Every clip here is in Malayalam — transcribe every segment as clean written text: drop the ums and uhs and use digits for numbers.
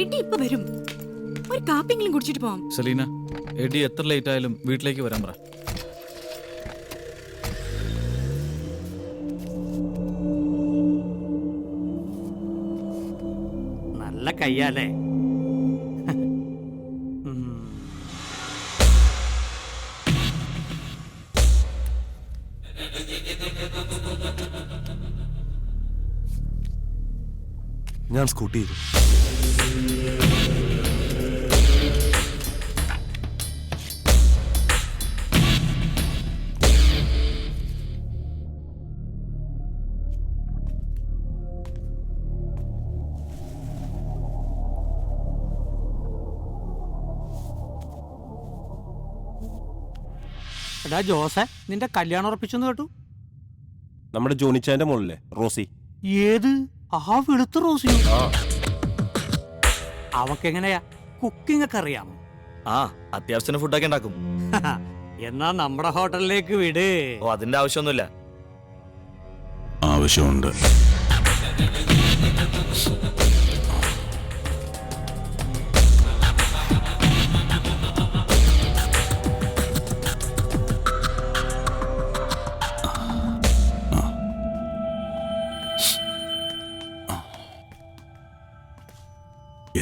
എടി ഇപ്പൊ വരും. ഒരു കാപ്പിയെങ്കിലും കുടിച്ചിട്ട് പോവാം. സെലീന, എഡി എത്ര ലേറ്റ് ആയാലും വീട്ടിലേക്ക് വരാൻ പറ. നല്ല കയ്യാലേ. ഞാൻ സ്കൂട്ടി ചെയ്തു. എടാ ജോസെ, നിന്റെ കല്യാണം ഉറപ്പിച്ചെന്ന് കേട്ടു. നമ്മുടെ ജോണിച്ചാന്റെ മോളിലെ റോസി. ഏത്? ആ വെളുത്ത റോസിയോ? അവക്കെങ്ങനെയാ കുക്കിംഗ് ഒക്കെ അറിയാമോ? ആ, അത്യാവശ്യത്തിന് ഫുഡൊക്കെ ഉണ്ടാക്കും. എന്നാ നമ്മുടെ ഹോട്ടലിലേക്ക് വിട്. ഓ, അതിന്റെ ആവശ്യമൊന്നുമില്ല. ആവശ്യമുണ്ട്.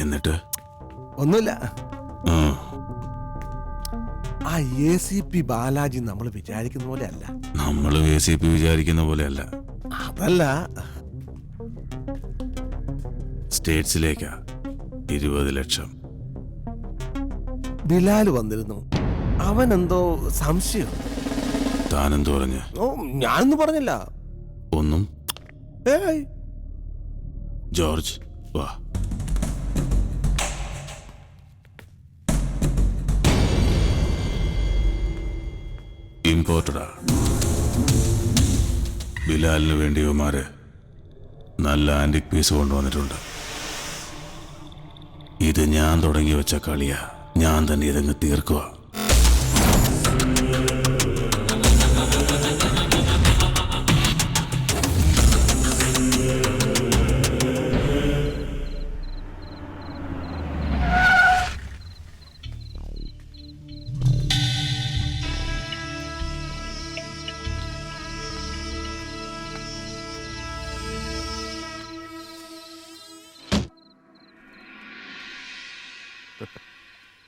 എന്നിട്ട് ഒന്നുമില്ല. ആ ACP ബാലാജി നമ്മൾ വിചാരിക്കുന്ന പോലെ അല്ല. നമ്മൾ ACP വിചാരിക്കുന്ന പോലെയല്ല. അതല്ല, സ്റ്റേറ്റ്സിലേക്കാ 20 ലക്ഷം. ബിലാൽ വന്നിരുന്നു. അവനെന്തോ സംശയം. താനെന്തോ പറഞ്ഞ്? ഓ, ഞാനൊന്നും പറഞ്ഞില്ല. ഒന്നും. ഏയ് ജോർജ് വാ. ഇമ്പോർട്ടഡാ. ബിലാലിന് വേണ്ടിയവന്മാര് നല്ല ആന്റിക് പീസ് കൊണ്ടുവന്നിട്ടുണ്ട്. ഇത് ഞാൻ തുടങ്ങി വെച്ച കളിയാ. ഞാൻ തന്നെ ഇതങ്ങ് തീർക്കുക.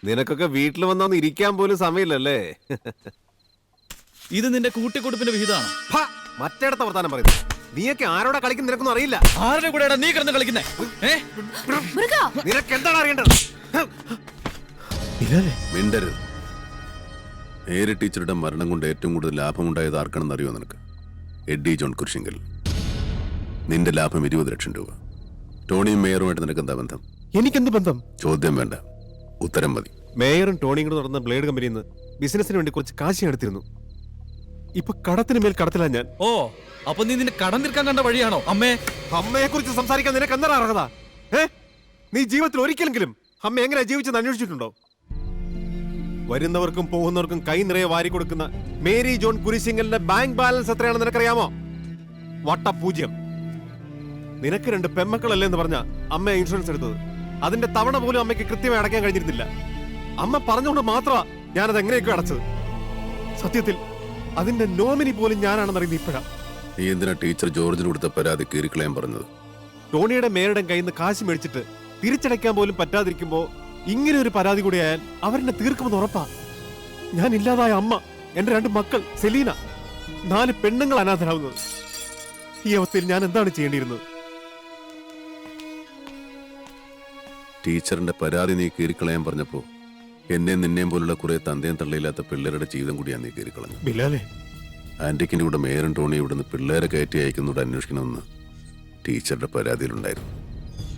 നിനക്കൊക്കെ വീട്ടിൽ വന്നൊന്ന് ഇരിക്കാൻ പോലും സമയമില്ലല്ലേ? ഇത് നിന്റെ കൂട്ടിക്കൊടുപ്പിന്റെ വിഹിതമാണ്. മറ്റേടത്ത വർത്താനം പറയുന്നു. നീയൊക്കെ ആരോടാ കളിക്കുന്ന നിനക്കൊന്നും അറിയില്ല. ആരുടെ കൂടെയാണ് നീ കിടന്ന് കളിക്കുന്നേ? നിനക്ക് എന്താണ് അറിയേണ്ടത്? മിണ്ടരുത്. മേരി ടീച്ചറുടെ മരണം കൊണ്ട് ഏറ്റവും കൂടുതൽ ലാഭമുണ്ടായത് ആർക്കാണെന്ന് അറിയോ നിനക്ക്? Eddie John Kurisinkal. നിന്റെ ലാഭം 20 ലക്ഷം രൂപ. ടോണിയും മേയറുമായിട്ട് നിനക്ക് എന്താ ബന്ധം? എനിക്കെന്ത് ബന്ധം? ചോദ്യം വേണ്ട, ഉത്തരം മതി. മേയറും ടോണിയും കൂടെ നടന്ന ബ്ലേഡ് കമ്പനിയിൽ നിന്ന് ബിസിനസിന് വേണ്ടി കുറച്ച് കാശ് എടുത്തിരുന്നു. ഇപ്പൊ കടത്തിന് മേൽ കടത്തിലാ ഞാൻ. ഓ, അപ്പൊ നീ നിന്റെ കടം തീർക്കാൻ കണ്ട വഴിയാണോ അമ്മേ? അമ്മയെ കുറിച്ച് സംസാരിക്കാൻ നിനക്ക് എന്താണ് അർഹത? നീ ജീവിതത്തിൽ ഒരിക്കലെങ്കിലും അമ്മ എങ്ങനെ ജീവിച്ചെന്ന് അന്വേഷിച്ചിട്ടുണ്ടോ? വരുന്നവർക്കും പോകുന്നവർക്കും കൈ നിറയെ വാരി കൊടുക്കുന്ന മേരി ജോൺ കുരിശിങ്കലിന്റെ ബാങ്ക് ബാലൻസ് എത്രയാണെന്ന് നിനക്കറിയാമോ? വട്ടപൂജ്യം. നിനക്ക് 2 പെമ്മക്കളല്ലേ എന്ന് പറഞ്ഞ അമ്മ ഇൻഷുറൻസ് എടുത്തത്. അതിന്റെ തവണ പോലും അമ്മയ്ക്ക് കൃത്യമായി അടയ്ക്കാൻ കഴിഞ്ഞിരുന്നില്ല. അമ്മ പറഞ്ഞുകൊണ്ട് മാത്രമാ ഞാനത് എങ്ങനെയൊക്കെ അടച്ചത്. സത്യത്തിൽ അതിന്റെ നോമിനി പോലും ഞാനാണെന്നറിയുന്നത് ഇപ്പോഴാ. നീ എന്തിനാ ടീച്ചർ ജോർജിന് കൊടുത്ത പരാതി കീറിക്കളയാൻ പറഞ്ഞത്? ടോണിയുടെ മേരുടെ കയ്യിൽ നിന്ന് കാശ് മേടിച്ചിട്ട് തിരിച്ചടയ്ക്കാൻ പോലും പറ്റാതിരിക്കുമ്പോ ഇങ്ങനെ ഒരു പരാതി കൂടി ആയാൽ അവരെന്നെ തീർക്കുമെന്ന് ഉറപ്പാ. ഞാൻ ഇല്ലാതായ അമ്മ, എന്റെ 2 മക്കൾ, സെലീന, 4 പെണ്ണുങ്ങൾ അനാഥരാകുന്നത്. ഈ അവസ്ഥയിൽ ഞാൻ എന്താണ് ചെയ്യേണ്ടിയിരുന്നത്? ടീച്ചറിന്റെ പരാതി നീ കീറിക്കളയാൻ പറഞ്ഞപ്പോ എന്നെ നിന്നെയും പോലുള്ള കുറെ തന്തയും തള്ളയില്ലാത്ത പിള്ളേരുടെ ജീവിതം കൂടിയാണ് നീ കീറിക്കളഞ്ഞു. ബിലാലെ, ആന്റിക്കിന്റെ കൂടെ മേയറും ടോണിയും ഇവിടുന്ന് പിള്ളേരെ കയറ്റി അയക്കുന്നതോട് അന്വേഷിക്കണമെന്ന് ടീച്ചറുടെ പരാതിയിലുണ്ടായിരുന്നു.